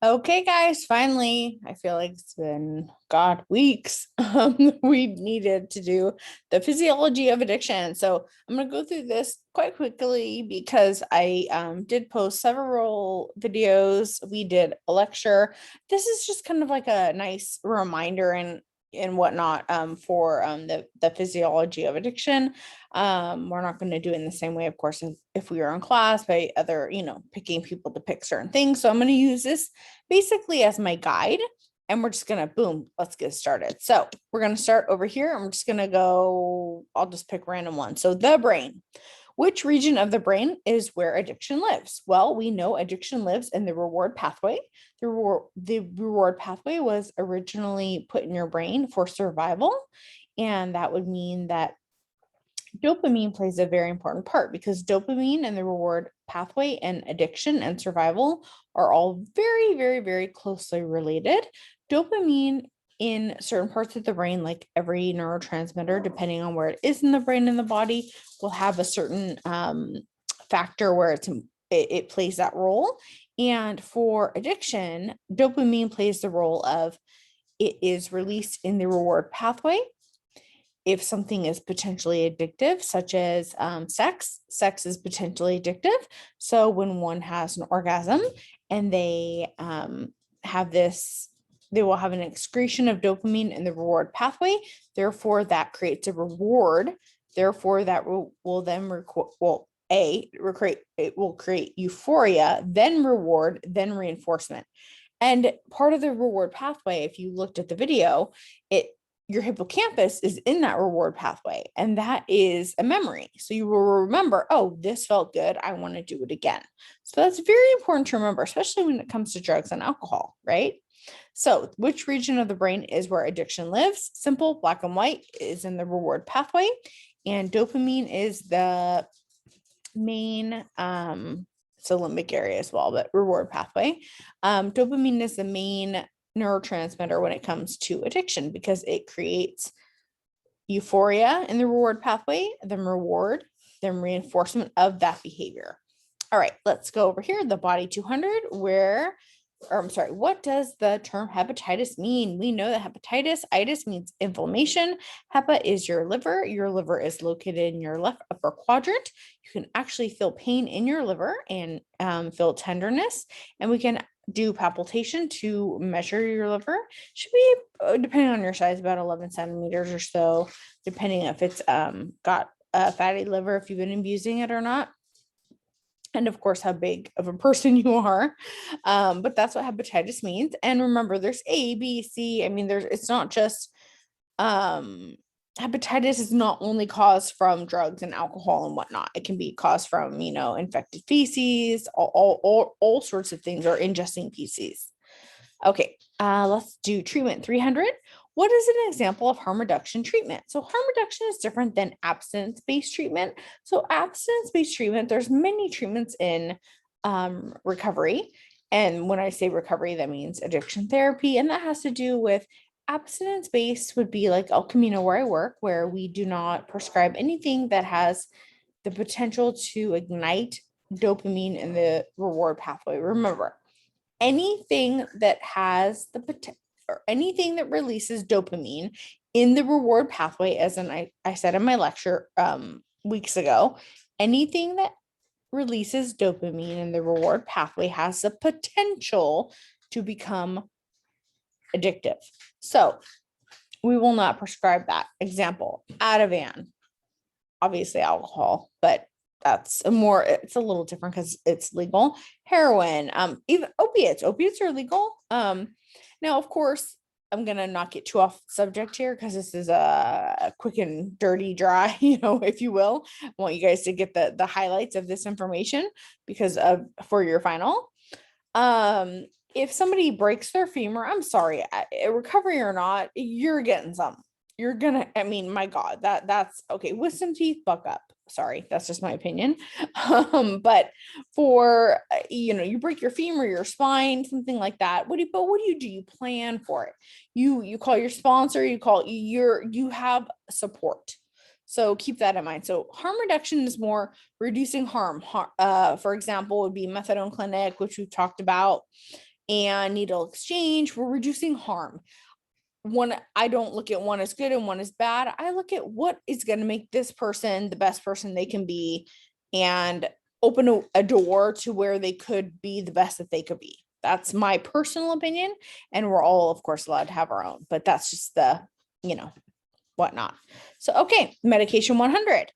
Okay, guys, finally, I feel like it's been, God, weeks. We needed to do the physiology of addiction. So I'm going to go through this quite quickly because I did post several videos. We did a lecture. This is just kind of like a nice reminder and whatnot for the physiology of addiction. We're not going to do it in the same way, of course, if we were in class by other, picking people to pick certain things. So I'm going to use this basically as my guide. And we're just gonna boom, let's get started. So we're gonna start over here and we're just gonna go, I'll just pick random one. So the brain. Which region of the brain is where addiction lives? Well, we know addiction lives in the reward pathway. The reward pathway was originally put in your brain for survival. And that would mean that dopamine plays a very important part because dopamine and the reward pathway and addiction and survival are all very, very, very closely related. Dopamine in certain parts of the brain, like every neurotransmitter, depending on where it is in the brain and the body, will have a certain factor where it plays that role. And for addiction, dopamine plays the role of it is released in the reward pathway if something is potentially addictive, such as sex is potentially addictive. So when one has an orgasm and they have this, they will have an excretion of dopamine in the reward pathway. Therefore, that creates a reward. Therefore, that will then it will create euphoria, then reward, then reinforcement. And part of the reward pathway, if you looked at the video, it your hippocampus is in that reward pathway, and that is a memory. So you will remember, oh, this felt good. I want to do it again. So that's very important to remember, especially when it comes to drugs and alcohol, right? So, which region of the brain is where addiction lives? Simple, black and white is in the reward pathway, and dopamine is the main it's a limbic area as well, but reward pathway. Dopamine is the main neurotransmitter when it comes to addiction because it creates euphoria in the reward pathway, then reward, then reinforcement of that behavior. All right, let's go over here, the body 200, what does the term hepatitis mean? We know that hepatitis means inflammation. Hepa is your liver. Your liver is located in your left upper quadrant. You can actually feel pain in your liver and feel tenderness. And we can do palpation to measure your liver. Should be, depending on your size, about 11 centimeters or so, depending if it's got a fatty liver, if you've been abusing it or not, and of course how big of a person you are. But that's what hepatitis means. And remember, there's A, B, C. I mean, it's not just hepatitis is not only caused from drugs and alcohol and whatnot. It can be caused from, infected feces, all sorts of things, or ingesting feces. Okay, let's do treatment 300. What is an example of harm reduction treatment? So harm reduction is different than abstinence-based treatment. So abstinence-based treatment, there's many treatments in recovery. And when I say recovery, that means addiction therapy. And that has to do with abstinence-based would be like El Camino where I work, where we do not prescribe anything that has the potential to ignite dopamine in the reward pathway. Remember, anything that has the potential or anything that releases dopamine in the reward pathway, as I said in my lecture weeks ago, anything that releases dopamine in the reward pathway has the potential to become addictive. So we will not prescribe that. Example, Ativan, obviously alcohol, but it's a little different because it's legal. Heroin, even opiates are legal. Now, of course, I'm gonna not get too off subject here because this is a quick and dirty dry, if you will. I want you guys to get the highlights of this information because of for your final. If somebody breaks their femur, I'm sorry, recovery or not, you're getting some. You're gonna, I mean, my God, that's okay. Wisdom teeth, buck up. Sorry, that's just my opinion. But for you break your femur, your spine, something like that. What do you do? You plan for it. You call your sponsor. You have support. So keep that in mind. So harm reduction is more reducing harm. For example, would be methadone clinic, which we've talked about. and needle exchange, we're reducing harm. I don't look at one as good and one as bad. I look at what is going to make this person the best person they can be and open a door to where they could be the best that they could be. That's my personal opinion. And we're all, of course, allowed to have our own, but that's just the, whatnot. So, okay, medication 100.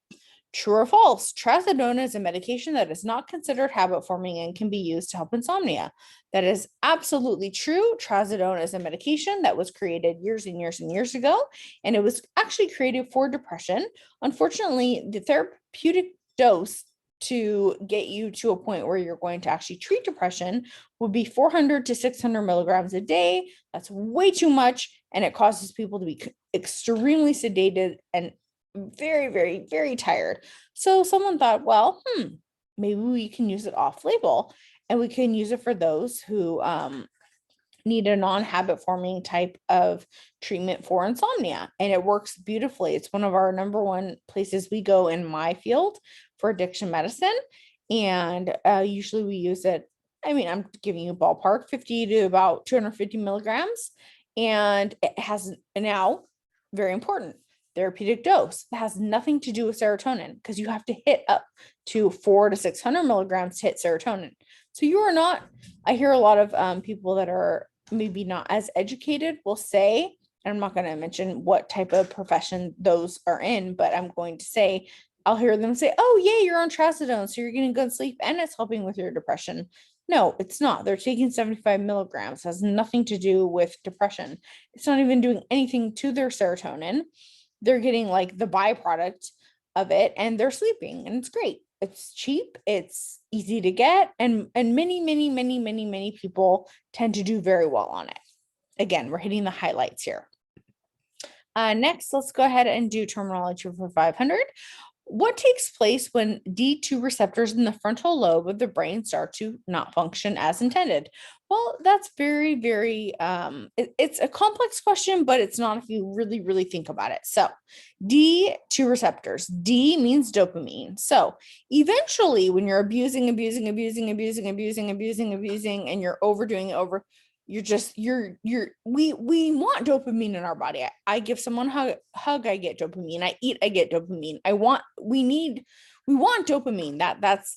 True or false? Trazodone is a medication that is not considered habit forming and can be used to help insomnia. That is absolutely true. Trazodone is a medication that was created years and years and years ago, and it was actually created for depression. Unfortunately, the therapeutic dose to get you to a point where you're going to actually treat depression would be 400 to 600 milligrams a day. That's way too much, and it causes people to be extremely sedated and very, very, very tired. So someone thought, well, maybe we can use it off label, and we can use it for those who need a non-habit forming type of treatment for insomnia. And it works beautifully. It's one of our number one places we go in my field for addiction medicine. And usually we use it. I mean, I'm giving you ballpark 50 to about 250 milligrams. And it has now, very important, therapeutic dose. It has nothing to do with serotonin because you have to hit up to 400 to 600 milligrams to hit serotonin. So you are not, I hear a lot of people that are maybe not as educated will say, and I'm not going to mention what type of profession those are in, but I'm going to say, I'll hear them say, oh yeah, you're on trazodone, so you're getting good sleep and it's helping with your depression. No, it's not. They're taking 75 milligrams. It has nothing to do with depression. It's not even doing anything to their serotonin. They're getting like the byproduct of it and they're sleeping, and it's great. It's cheap, it's easy to get, and many people tend to do very well on it. Again, we're hitting the highlights here. Next, let's go ahead and do terminology for 500. What takes place when D2 receptors in the frontal lobe of the brain start to not function as intended? Well, that's very, very, it's a complex question, but it's not if you really, really think about it. So D2 receptors, D means dopamine. So eventually when you're abusing, and you're overdoing it we want dopamine in our body. I give someone a hug, I get dopamine. I eat, I get dopamine. We want dopamine. That's,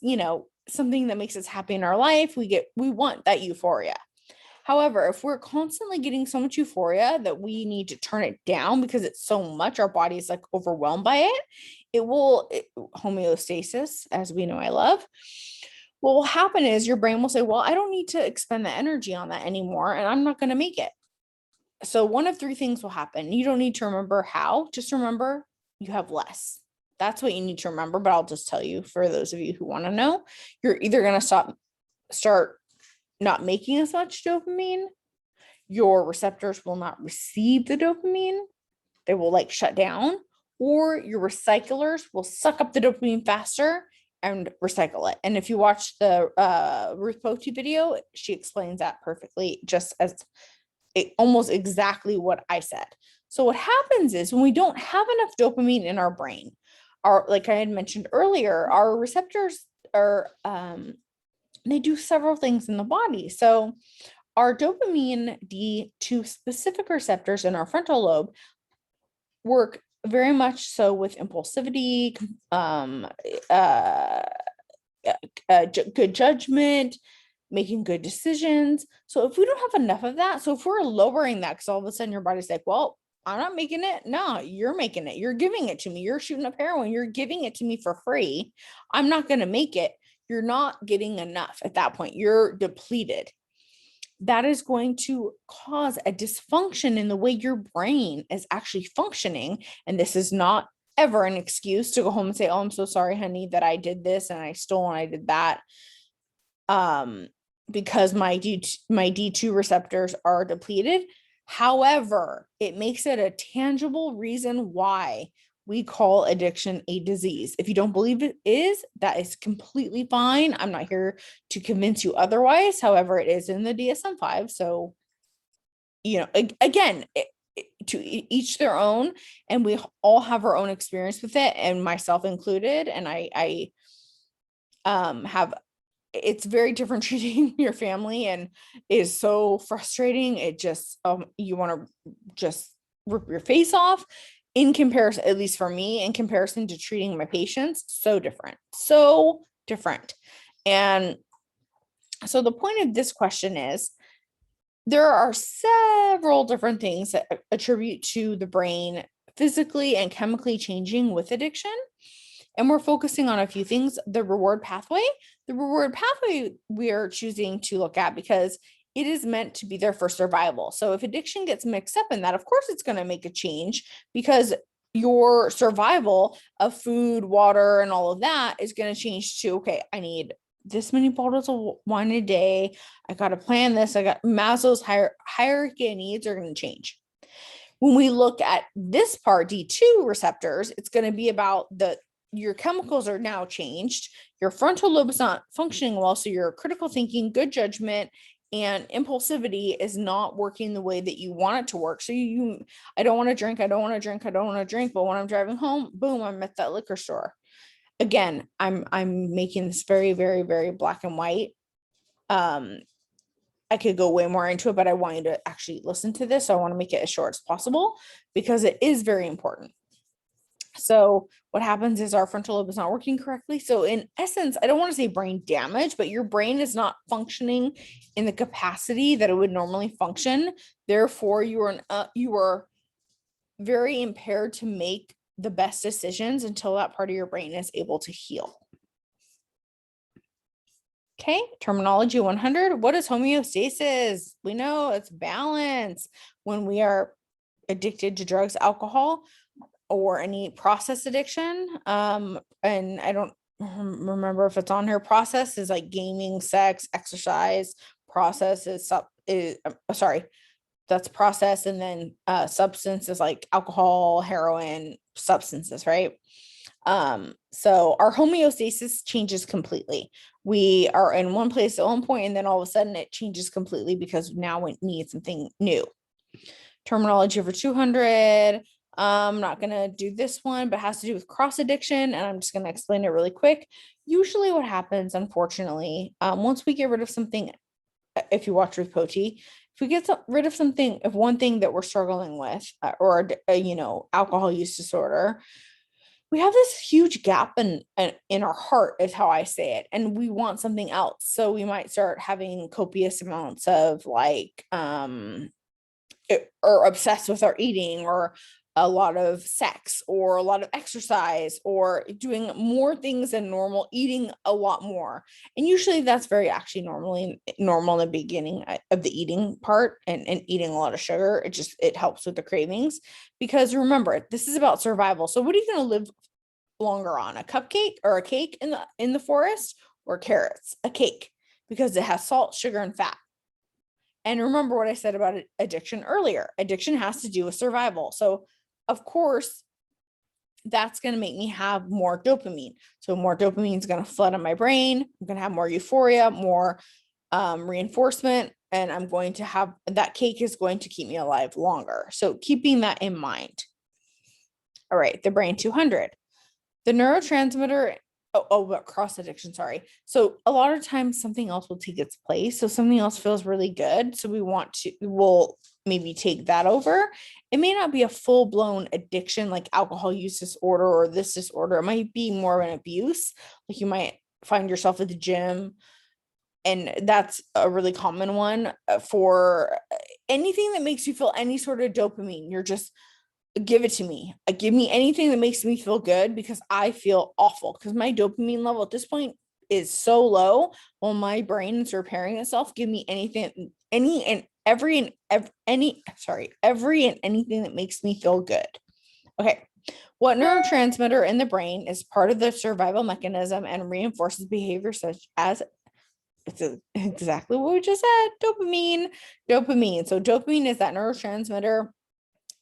something that makes us happy in our life. We want that euphoria. However, if we're constantly getting so much euphoria that we need to turn it down because it's so much, our body is like overwhelmed by it, homeostasis, as we know I love. What will happen is your brain will say, well, I don't need to expend the energy on that anymore, and I'm not going to make it. So one of three things will happen. You don't need to remember how, just remember you have less. That's what you need to remember, but I'll just tell you for those of you who want to know, you're either going to start not making as much dopamine. Your receptors will not receive the dopamine. They will shut down, or your recyclers will suck up the dopamine faster and recycle it. And if you watch the Ruth Poti video, she explains that perfectly, just as almost exactly what I said. So what happens is when we don't have enough dopamine in our brain, like I had mentioned earlier, our receptors are, they do several things in the body. So our dopamine D2 specific receptors in our frontal lobe work very much so with impulsivity, good judgment, making good decisions. So if we don't have enough of that, so if we're lowering that, because all of a sudden your body's like, well, I'm not making it. No, you're making it. You're giving it to me. You're shooting up heroin. You're giving it to me for free. I'm not going to make it. You're not getting enough at that point. You're depleted. That is going to cause a dysfunction in the way your brain is actually functioning. And this is not ever an excuse to go home and say, oh, I'm so sorry, honey, that I did this and I stole and I did that. Because my D2 receptors are depleted. However, it makes it a tangible reason why we call addiction a disease. If you don't believe it is, that is completely fine. I'm not here to convince you otherwise. However, it is in the DSM-5. So, again, to each their own, and we all have our own experience with it, and myself included. And I have it's very different treating your family and is so frustrating. It just, you want to just rip your face off in comparison, at least for me, in comparison to treating my patients. So different, so different. And so the point of this question is, there are several different things that attribute to the brain physically and chemically changing with addiction. And we're focusing on a few things. The reward pathway we are choosing to look at because it is meant to be there for survival. So if addiction gets mixed up in that, of course it's going to make a change, because your survival of food, water, and all of that is going to change to, okay, I need this many bottles of wine a day. I got to plan this. I got Maslow's hierarchy of needs are going to change. When we look at this part, D2 receptors, it's going to be about your chemicals are now changed. Your frontal lobe is not functioning well. So your critical thinking, good judgment, and impulsivity is not working the way that you want it to work. So I don't want to drink. I don't want to drink. I don't want to drink. But when I'm driving home, boom, I'm at that liquor store. Again, I'm making this very, very, very black and white. I could go way more into it, but I want you to actually listen to this. So I want to make it as short as possible because it is very important. So what happens is our frontal lobe is not working correctly. So in essence, I don't want to say brain damage, but your brain is not functioning in the capacity that it would normally function. Therefore, you are very impaired to make the best decisions until that part of your brain is able to heal. Okay, terminology 100. What is homeostasis? We know it's balance. When we are addicted to drugs, alcohol, or any process addiction, and I don't remember if it's on here. Process is like gaming, sex, exercise. Process is that's process, and then substance is like alcohol, heroin, substances, right? So our homeostasis changes completely. We are in one place at one point, and then all of a sudden it changes completely because now we need something new. Terminology over 200. I'm not going to do this one, but it has to do with cross addiction. And I'm just going to explain it really quick. Usually what happens, unfortunately, once we get rid of something, if you watch with Poti, if we get rid of something, if one thing that we're struggling with, or alcohol use disorder, we have this huge gap in our heart, is how I say it. And we want something else. So we might start having copious amounts of or obsessed with our eating, or a lot of sex, or a lot of exercise, or doing more things than normal, eating a lot more. And usually that's very actually normal in the beginning of the eating part, and eating a lot of sugar. It helps with the cravings, because remember, this is about survival. So what are you going to live longer on? A cupcake or a cake in the forest, or carrots? A cake, because it has salt, sugar, and fat. And remember what I said about addiction earlier. Addiction has to do with survival. So of course, that's going to make me have more dopamine. So more dopamine is going to flood in my brain. I'm going to have more euphoria, more reinforcement, and I'm going to have that cake is going to keep me alive longer. So keeping that in mind. All right, the brain 200. The neurotransmitter, cross addiction, sorry. So a lot of times something else will take its place. So something else feels really good. So we'll maybe take that over. It may not be a full-blown addiction like alcohol use disorder or this disorder. It might be more of an abuse. Like you might find yourself at the gym, and that's a really common one for anything that makes you feel any sort of dopamine. You're just, give it to me. Give me anything that makes me feel good, because I feel awful, because my dopamine level at this point is so low. While my brain is repairing itself, give me anything, every and anything that makes me feel good. Okay. What neurotransmitter in the brain is part of the survival mechanism and reinforces behavior such as, it's exactly what we just said, dopamine. So dopamine is that neurotransmitter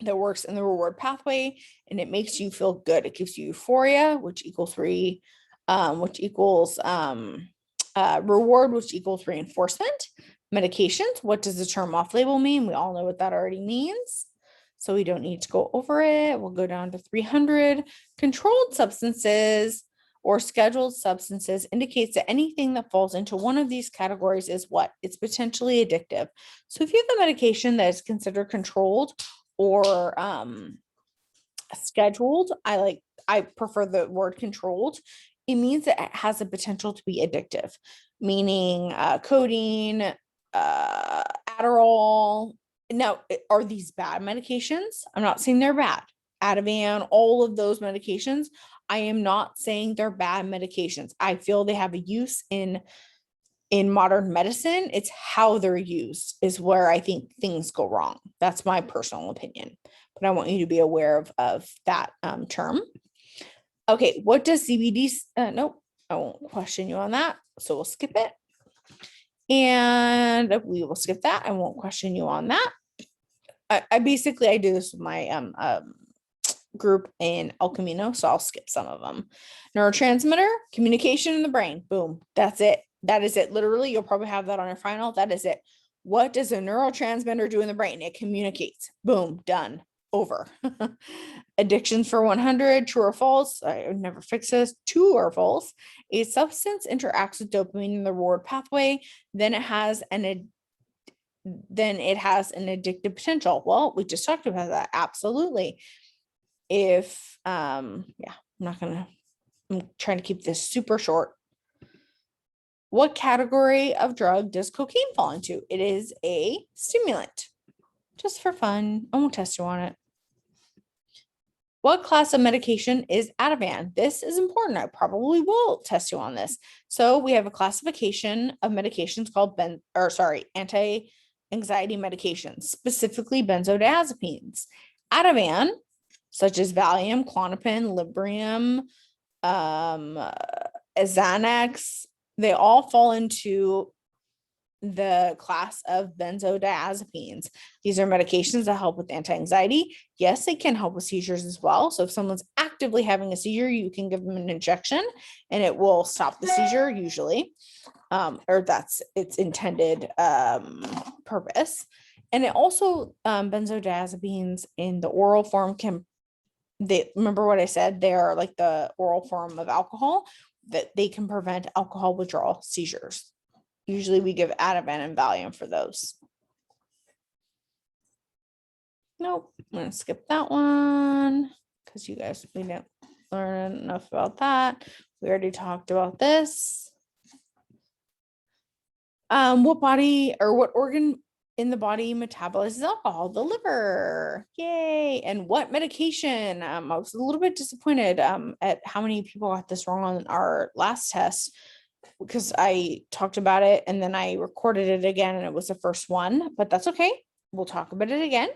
that works in the reward pathway, and it makes you feel good. It gives you euphoria, which equals reward, which equals reinforcement. Medications, what does the term off-label mean? We all know what that already means, so we don't need to go over it. We'll go down to 300. Controlled substances. or scheduled substances indicates that anything that falls into one of these categories is what? It's potentially addictive. So if you have a medication that is considered controlled or scheduled, I prefer the word controlled. It means that it has the potential to be addictive, meaning codeine, Adderall. Now, are these bad medications? I'm not saying they're bad. Ativan, all of those medications, I am not saying they're bad medications. I feel they have a use in modern medicine. It's how they're used is where I think things go wrong. That's my personal opinion, but I want you to be aware of that term. Okay, what does CBD? Nope, I won't question you on that, so we'll skip it. And we will skip that. I won't question you on that. I basically, I do this with my group in El Camino, so I'll skip some of them. Neurotransmitter, communication in the brain. Boom, that's it. That is it. Literally, you'll probably have that on your final. That is it. What does a neurotransmitter do in the brain? It communicates. Boom, done, over. Addictions for 100, true or false? I would never fix this. True or false? A substance interacts with dopamine in the reward pathway, then it has an addictive potential. Well, we just talked about that. Absolutely. If I'm trying to keep this super short. What category of drug does cocaine fall into? It is a stimulant. Just for fun. I won't test you on it. What class of medication is Ativan? This is important. I probably will test you on this. So we have a classification of medications called anti-anxiety medications, specifically benzodiazepines. Ativan, such as Valium, Klonopin, Librium, Xanax, they all fall into the class of benzodiazepines. These are medications that help with anti-anxiety. Yes, they can help with seizures as well. So if someone's actively having a seizure, you can give them an injection and it will stop the seizure usually, or that's its intended purpose. And it also, benzodiazepines in the oral form remember what I said, they are like the oral form of alcohol, that they can prevent alcohol withdrawal seizures. Usually we give Ativan and Valium for those. Nope, I'm going to skip that one because we didn't learn enough about that. We already talked about this. What organ in the body metabolizes alcohol? The liver. Yay. And what medication? I was a little bit disappointed at how many people got this wrong on our last test, because I talked about it and then I recorded it again and it was the first one, but that's okay. We'll talk about it again.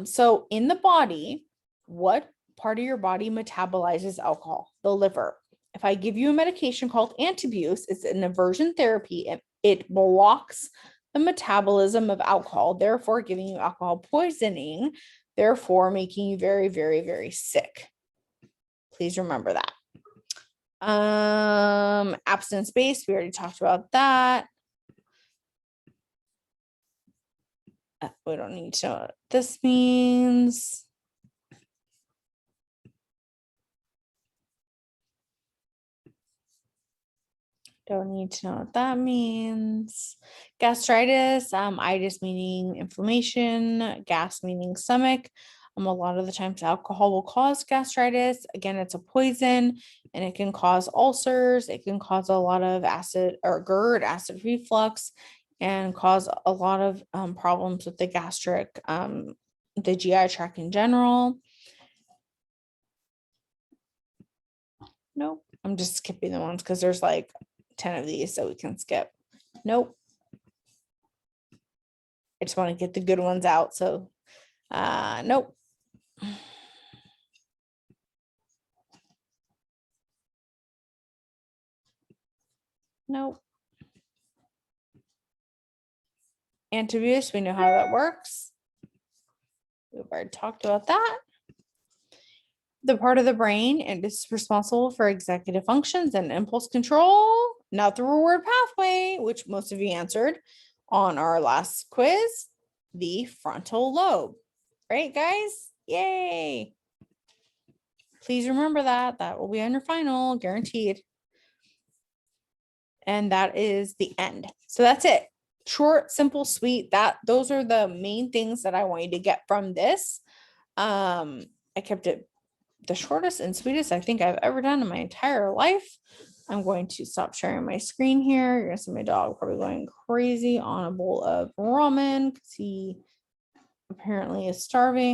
So in the body, what part of your body metabolizes alcohol? The liver. If I give you a medication called Antabuse, it's an aversion therapy. It blocks the metabolism of alcohol, therefore giving you alcohol poisoning, therefore making you very, very, very sick. Please remember that. Abstinence based, we already talked about that. We don't need to know what this means. Don't need to know what that means. Gastritis, itis meaning inflammation, gas meaning stomach. A lot of the times alcohol will cause gastritis. Again, it's a poison and it can cause ulcers. It can cause a lot of acid or GERD, acid reflux, and cause a lot of problems with the gastric, the GI tract in general. Nope, I'm just skipping the ones because there's like 10 of these, so we can skip. Nope. I just want to get the good ones out. So, nope. Nope. Antabuse, we know how that works. We've already talked about that. The part of the brain and is responsible for executive functions and impulse control, not the reward pathway, which most of you answered on our last quiz, the frontal lobe. Right, guys? Yay. Please remember that. That will be on your final, guaranteed. And that is the end. So that's it. Short, simple, sweet. Those are the main things that I want you to get from this. I kept it the shortest and sweetest I think I've ever done in my entire life. I'm going to stop sharing my screen here. You're gonna see my dog probably going crazy on a bowl of ramen because he apparently is starving.